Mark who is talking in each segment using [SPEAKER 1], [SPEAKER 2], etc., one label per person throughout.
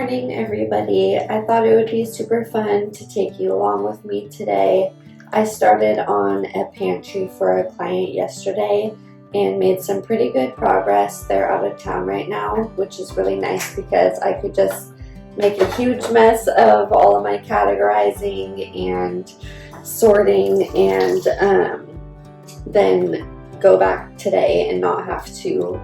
[SPEAKER 1] morning, everybody. I thought it would be super fun to take you along with me today. I started on a pantry for a client yesterday and made some pretty good progress. They're out of town right now, which is really nice because I could just make a huge mess of all of my categorizing and sorting and then go back today and not have to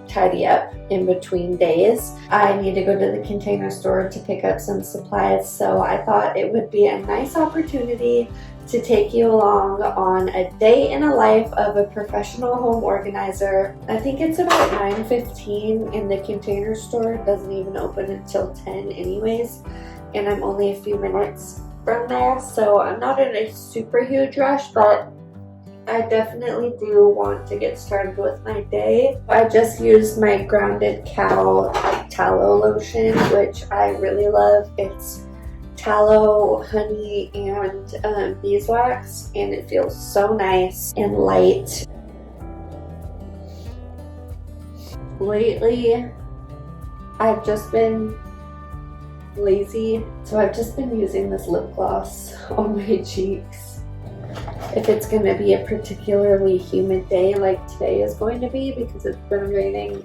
[SPEAKER 1] tidy up in between days. I need to go to the Container Store to pick up some supplies, so I thought it would be a nice opportunity to take you along on a day in a life of a professional home organizer. I think it's about 9:15 and the Container Store doesn't even open until 10 anyways, and I'm only a few minutes from there, so I'm not in a super huge rush, but I definitely do want to get started with my day. I just used my Grounded Cow tallow lotion, which I really love. It's tallow, honey, and beeswax, and it feels so nice and light. Lately, I've just been lazy, so I've just been using this lip gloss on my cheeks. If it's going to be a particularly humid day like today is going to be, because it's been raining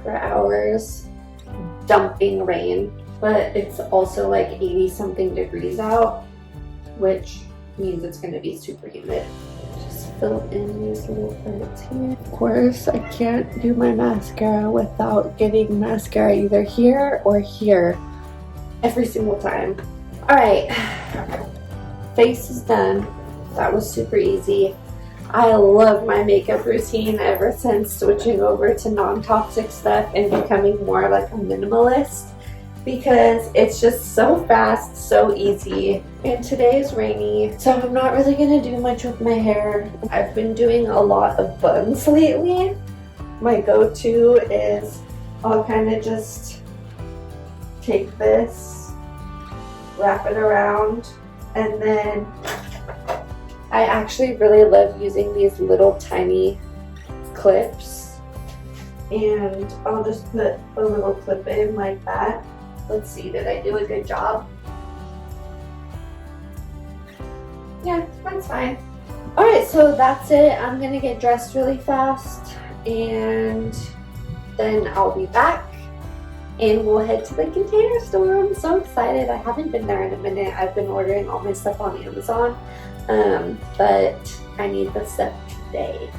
[SPEAKER 1] for hours, dumping rain, but it's also like 80 something degrees out, which means it's going to be super humid. Just fill in these little parts here. Of course, I can't do my mascara without getting mascara either here or here every single time. Alright, face is done. That was super easy. I love my makeup routine ever since switching over to non-toxic stuff and becoming more like a minimalist, because it's just so fast, so easy. And today is rainy, so I'm not really gonna do much with my hair. I've been doing a lot of buns lately. My go-to is I'll kind of just take this, wrap it around, and then I actually really love using these little tiny clips, and I'll just put a little clip in like that. Let's see, did I do a good job? Yeah, that's fine. Alright, so that's it. I'm gonna get dressed really fast and then I'll be back and we'll head to the Container Store. I'm so excited. I haven't been there in a minute. I've been ordering all my stuff on Amazon. But I need the stuff today,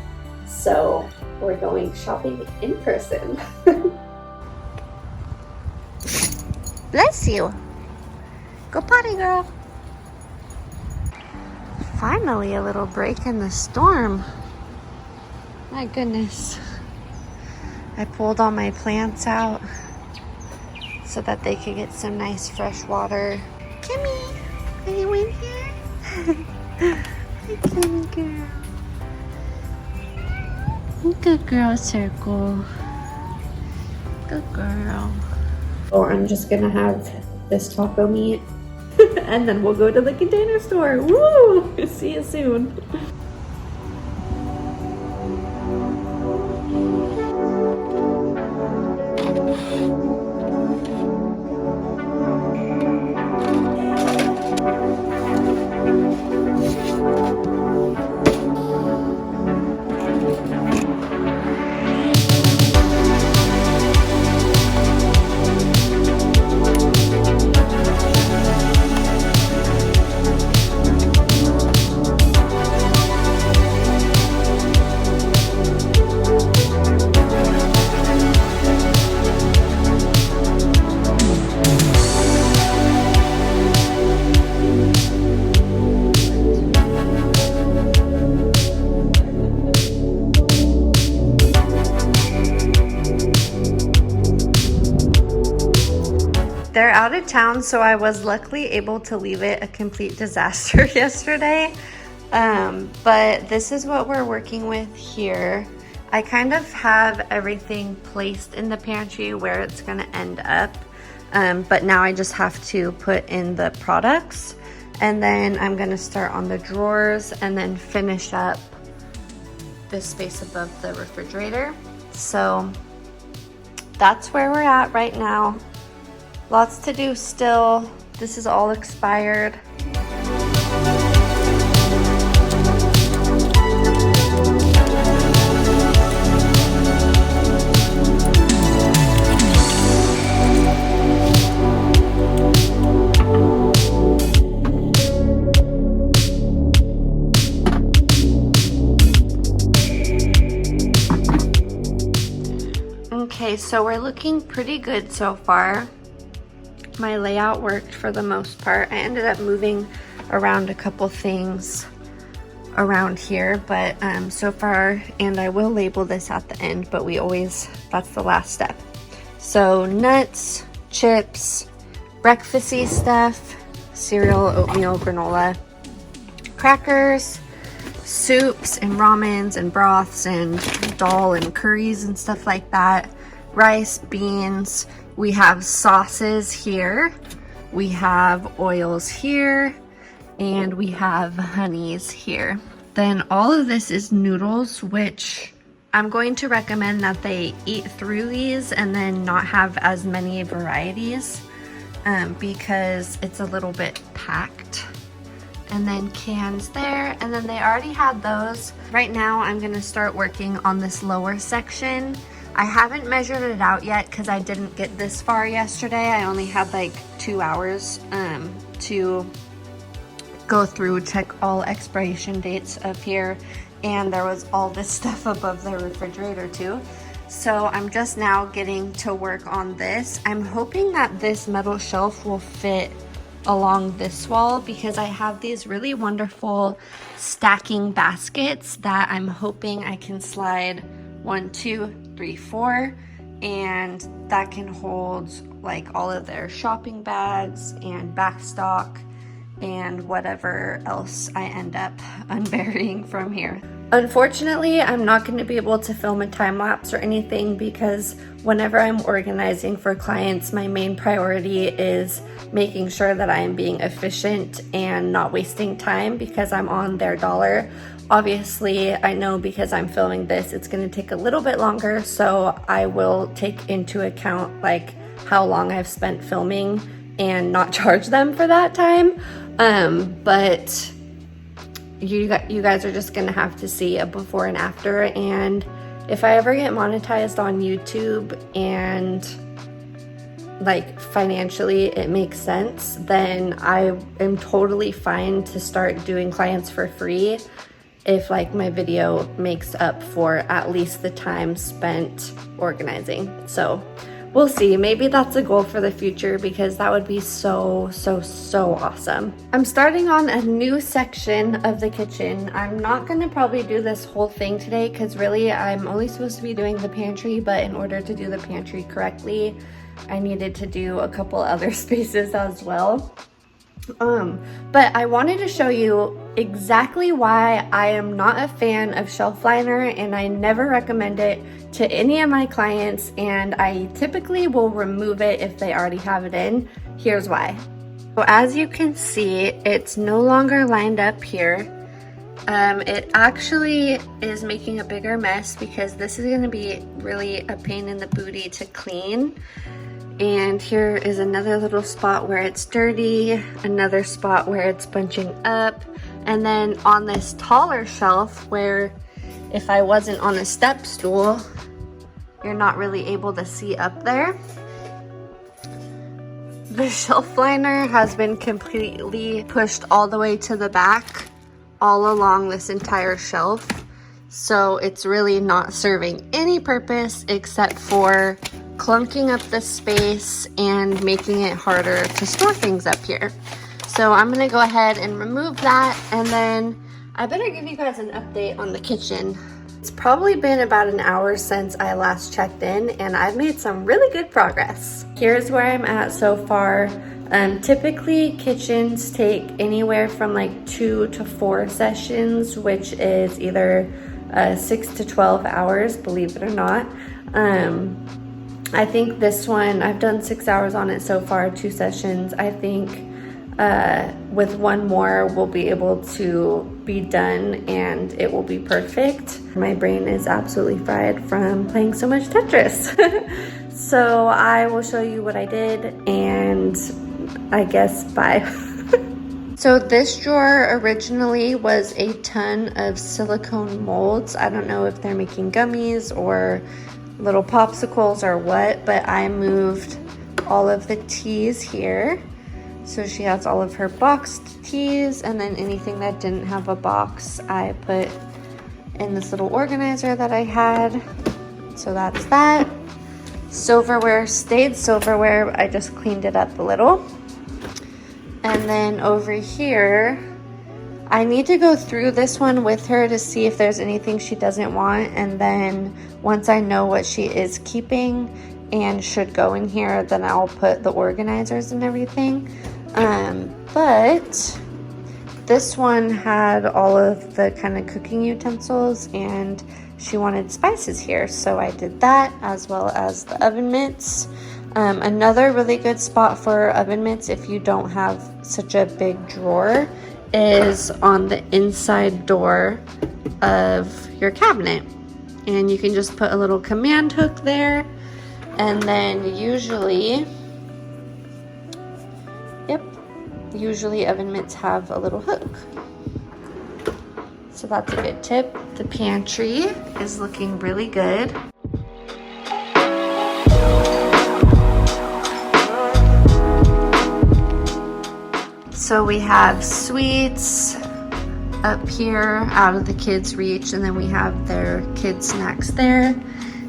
[SPEAKER 1] so we're going shopping in person.
[SPEAKER 2] Bless you. Go potty, girl. Finally, a little break in the storm. My goodness. I pulled all my plants out so that they could get some nice fresh water. Kimmy, are you in here? Good girl. Good girl, Circle. Good girl.
[SPEAKER 1] Or I'm just gonna have this taco meat and then we'll go to the Container Store. Woo! See you soon.
[SPEAKER 2] They're out of town, so I was luckily able to leave it a complete disaster yesterday. But this is what we're working with here. I kind of have everything placed in the pantry where it's gonna end up. But now I just have to put in the products, and then I'm gonna start on the drawers and then finish up this space above the refrigerator. So that's where we're at right now. Lots to do still. This is all expired. Okay, so we're looking pretty good so far. My layout worked for the most part. I ended up moving around a couple things around here, but so far, and I will label this at the end, but that's the last step. So nuts, chips, breakfasty stuff, cereal, oatmeal, granola, crackers, soups and ramens and broths and dal and curries and stuff like that, rice, beans. We have sauces here, we have oils here, and we have honeys here. Then all of this is noodles, which I'm going to recommend that they eat through these and then not have as many varieties because it's a little bit packed. And then cans there, and then they already had those. Right now I'm gonna start working on this lower section. I haven't measured it out yet because I didn't get this far yesterday. I only had like 2 hours to go through, check all expiration dates of here, and there was all this stuff above the refrigerator too. So I'm just now getting to work on this. I'm hoping that this metal shelf will fit along this wall because I have these really wonderful stacking baskets that I'm hoping I can slide 1, 2, 3, 4, and that can hold like all of their shopping bags and backstock and whatever else I end up unburying from here. Unfortunately, I'm not going to be able to film a time lapse or anything because whenever I'm organizing for clients, my main priority is making sure that I am being efficient and not wasting time because I'm on their dollar. Obviously, I know because I'm filming this, it's going to take a little bit longer, so I will take into account like how long I've spent filming and not charge them for that time. But you guys are just gonna have to see a before and after, and if I ever get monetized on YouTube and like financially it makes sense, then I am totally fine to start doing clients for free if like my video makes up for at least the time spent organizing. So we'll see. Maybe that's a goal for the future because that would be so awesome. I'm starting on a new section of the kitchen. I'm not going to probably do this whole thing today because really I'm only supposed to be doing the pantry, but in order to do the pantry correctly, I needed to do a couple other spaces as well. But I wanted to show you exactly why I am not a fan of shelf liner and I never recommend it to any of my clients, and I typically will remove it if they already have it in. Here's why. So as you can see, it's no longer lined up here. It actually is making a bigger mess because this is going to be really a pain in the booty to clean. And here is another little spot where it's dirty, another spot where it's bunching up, and then on this taller shelf where if I wasn't on a step stool, you're not really able to see up there. The shelf liner has been completely pushed all the way to the back, all along this entire shelf. So it's really not serving any purpose except for clunking up the space and making it harder to store things up here. So I'm gonna go ahead and remove that, and then I better give you guys an update on the kitchen. It's probably been about an hour since I last checked in, and I've made some really good progress. Here's where I'm at so far. Typically kitchens take anywhere from like 2 to 4 sessions, which is either 6 to 12 hours, believe it or not. I think this one, I've done 6 hours on it so far, 2 sessions. I think
[SPEAKER 1] with one more, we'll be able to be done and it will be perfect. My brain is absolutely fried from playing so much Tetris. So I will show you what I did and I guess bye. So this drawer originally was a ton of silicone molds. I don't know if they're making gummies or little popsicles or what, but I moved all of the teas here. So she has all of her boxed teas, and then anything that didn't have a box, I put in this little organizer that I had. So that's that. Silverware stayed silverware. I just cleaned it up a little. And then over here, I need to go through this one with her to see if there's anything she doesn't want. And then once I know what she is keeping and should go in here, then I'll put the organizers and everything. But this one had all of the kind of cooking utensils and she wanted spices here. So I did that as well as the oven mitts. Another really good spot for oven mitts if you don't have such a big drawer is on the inside door of your cabinet. And you can just put a little command hook there. And then usually oven mitts have a little hook. So that's a good tip. The pantry is looking really good. So we have sweets up here out of the kids' reach, and then we have their kids' snacks there,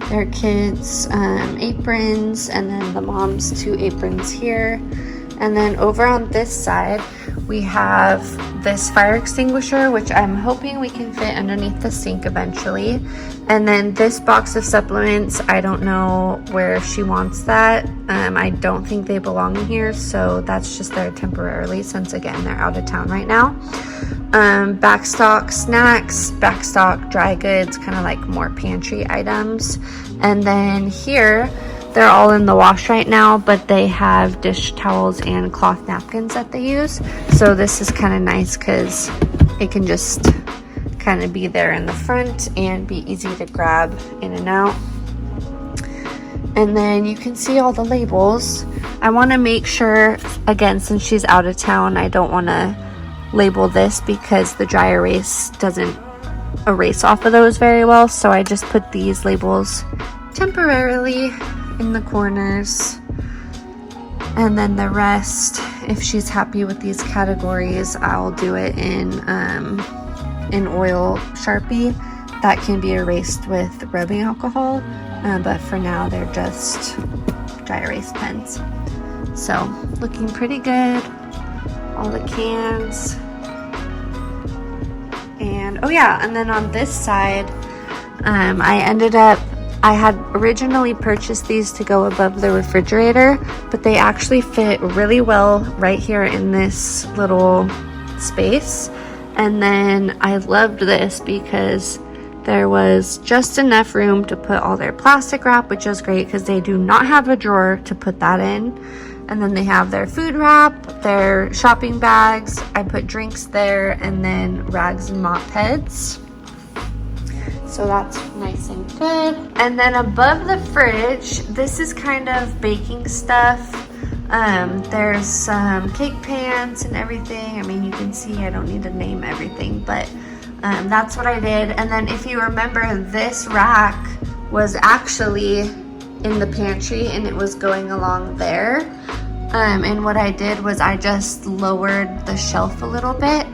[SPEAKER 1] their kids' aprons, and then the mom's 2 aprons here. And then over on this side, we have this fire extinguisher, which I'm hoping we can fit underneath the sink eventually. And then this box of supplements, I don't know where she wants that. I don't think they belong in here, so that's just there temporarily since, again, they're out of town right now. Backstock snacks, backstock dry goods, kind of like more pantry items. And then here, they're all in the wash right now, but they have dish towels and cloth napkins that they use. So this is kind of nice because it can just kind of be there in the front and be easy to grab in and out. And then you can see all the labels. I want to make sure, again, since she's out of town, I don't want to label this because the dry erase doesn't erase off of those very well. So I just put these labels temporarily in the corners, and then the rest, if she's happy with these categories, I'll do it in oil Sharpie that can be erased with rubbing alcohol, but for now they're just dry erase pens. So looking pretty good, all the cans. And oh yeah, and then on this side, I had originally purchased these to go above the refrigerator, but they actually fit really well right here in this little space. And then I loved this because there was just enough room to put all their plastic wrap, which is great because they do not have a drawer to put that in. And then they have their food wrap, their shopping bags. I put drinks there, and then rags and mop heads. So that's nice and good. And then above the fridge, this is kind of baking stuff. There's some cake pans and everything. I mean, you can see I don't need to name everything, but that's what I did. And then if you remember, this rack was actually in the pantry and it was going along there. And what I did was I just lowered the shelf a little bit,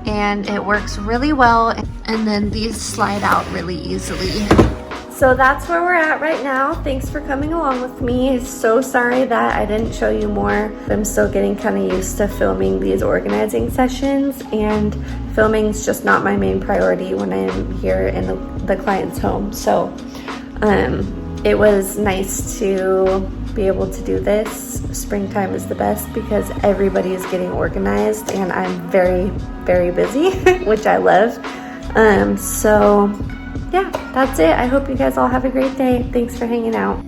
[SPEAKER 1] and it works really well. And then these slide out really easily. So that's where we're at right now. Thanks for coming along with me. So sorry that I didn't show you more. I'm still getting kind of used to filming these organizing sessions, and filming is just not my main priority when I'm here in the client's home. So it was nice to be able to do this. Springtime is the best because everybody is getting organized and I'm very, very busy, which I love. So yeah, that's it. I hope you guys all have a great day. Thanks for hanging out.